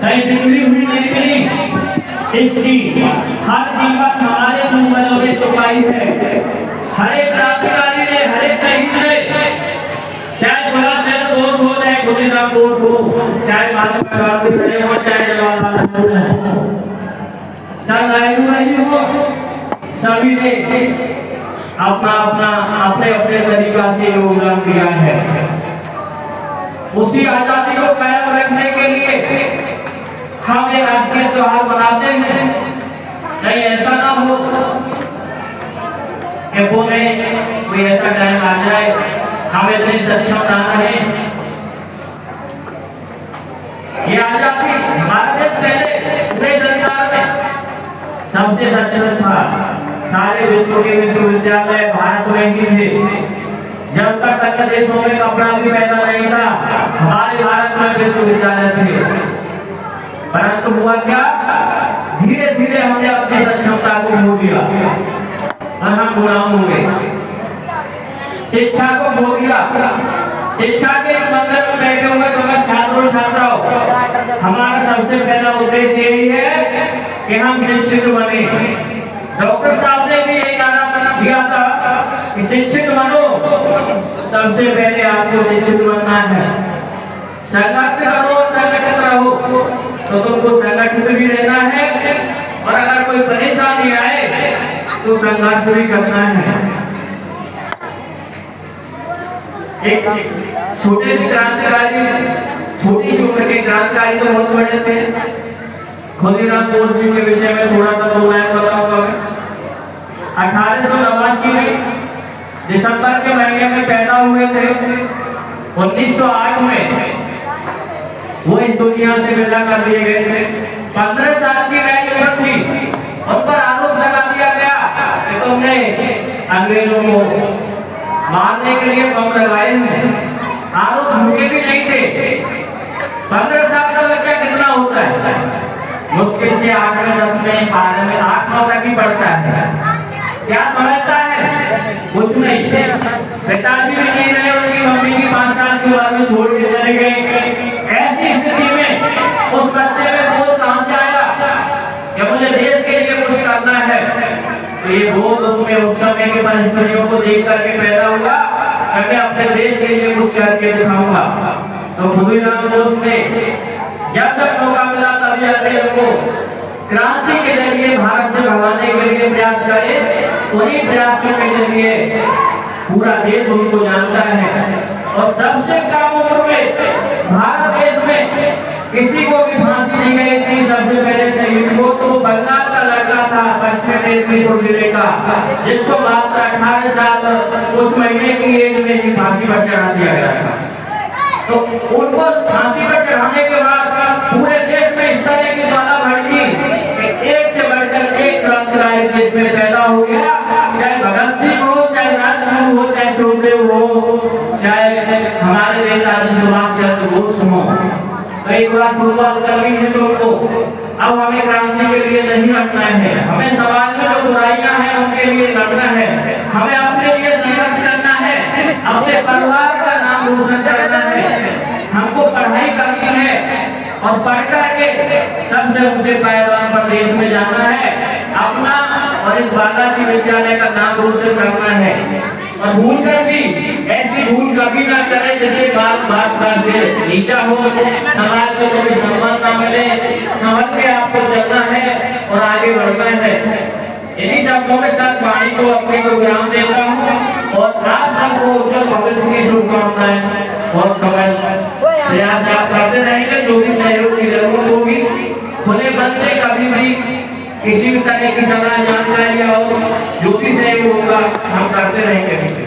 कहीं बिगड़ी हुई नहीं मिली, इसकी हर कीमत हमारे मुंबई में चुकाई है। हर एक क्रांतिकारी ने, हर एक शहीद ने, चाहे सुभाष चंद्र बोस हो, चाहे खुदीराम बोस हो, चाहे महात्मा गांधी रहे हो, चाहे जवाहरलाल नेहरू हो, चाहे नायडू नहीं हो, सभी ने अपना अपना अपने अपने तरीका से योगदान दिया है। उसी आजादी को कायम रखने के लिए हम एक राष्ट्रीय त्योहार मनाते हैं। कहीं ऐसा ना हो कि पूरे कोई ऐसा टाइम आ जाए हम इतने सक्षम ना रहे। ये आजादी हमारे देश पहले पूरे संसार में सबसे सक्षम था। सारे विश्व के विश्वविद्यालय भारत में ही थे। जब तक अन्य देशों में कपड़ा भी पैदा नहीं था, हमारे भारत में विश्वविद्यालय थे। परंतु हुआ क्या, धीरे धीरे हमने अपनी सक्षमता को खो दिया और हम गुलाम हो गए। शिक्षा को खो दिया। शिक्षा के इस मंदिर में बैठे हुए समस्त छात्रों छात्राओं, हमारा सबसे पहला उद्देश्य यही है कि हम शिक्षित बने। डॉक्टर साहब ने भी यही नारा दिया था कि शिक्षित बनो, सबसे पहले आपको शिक्षित बनना है। संघर्ष करो, संगठित रहो, तो तुमको संगठित भी रहना है और अगर कोई परेशानी आए तो संघर्ष भी करना है। एक छोटे से क्रांतिकारी, छोटी सी उम्र के क्रांतिकारी तो बहुत बड़े थे। खुदीराम बोस जी के विषय में थोड़ा सा दो लाइन बताऊंगा। 1889 में दिसंबर के महीने में पैदा हुए थे। 1908 में वो इस दुनिया से विदा कर दिए गए थे। 15 साल की उम्र थी। उन पर आरोप लगा दिया गया कि तुमने अंग्रेजों को मारने के लिए बम लगाए हैं। आरोप झूठे भी नहीं थे। 15 साल का बच्चा कितना होता है? मुश्किल से 8वें 10वें 12वें 8-9 तक ही पढ़ता है। क्या समझता है? कुछ नहीं। पिताजी भी नहीं रहे, उनकी मम्मी की 5 साल की उम्र में छोड़ के चले गए। ऐसी स्थिति में उस बच्चे में बोध कहां से आया कि मुझे देश के लिए कुछ करना है? तो ये बोध उसमें उस समय की परिस्थितियों को देख करके पैदा हुआ कि मैं अपने देश के लिए कुछ करके दिखाऊंगा। तो खुदीराम बोस ने जब तक मौका मिला तभी अंग्रेजों को क्रांति के जरिए भारत से भगाने के लिए प्रयास करे। उन्हीं प्रयासों के जरिए पूरा देश उनको जानता है। और सबसे कम उम्र में भारत देश में किसी को भी फांसी दी गई थी। सबसे पहले शहीद को तो बंगाल का लड़का था, पश्चिम मेदिनीपुर जिले का, जिसको मात्र 18 साल उस महीने की एज में ही फांसी पर चढ़ा दिया गया था। तो उनको फांसी पर चढ़ाने के बाद पूरे देश में इस तरह की ज्वाला भड़की कि एक से बढ़कर एक क्रांतिकारी देश में पैदा हो गया। चाहे भगत सिंह हो, चाहे राजगुरु हो, चाहे सुखदेव हो, चाहे हमारे नेताजी सुभाष चंद्र बोस हो। तो एक बार शुरुआत करनी है तुमको। अब हमें क्रांति के लिए नहीं लड़ना है, हमें समाज में जो बुराइयां हैं उनके लिए लड़ना है, हमें अपने लिए संघर्ष करना है, अपने परिवार का नाम रोशन करना है। हमको पढ़ाई करनी है और पढ़ करके सबसे ऊंचे पायदान पर देश में जाना है, अपना और इस बालाजी विद्यालय का नाम रोशन करना है। और भूल कर भी ऐसी भूल कभी ना करें जिससे बात का से नीचा हो, समाज को कभी सम्मान ना मिले। समझ के आपको चलना है और आगे बढ़ना है। इन्हीं शब्दों के साथ वाणी को अपने को विराम देता हूँ और आप सबको उज्जवल भविष्य की शुभकामनाएं और प्रयास आप करते रहेंगे। जो भी सहयोग की जरूरत होगी खुले मन से कभी भी किसी भी तरह की सलाह जानकारी हो, जो भी सहयोग होगा हम करते रहेंगे।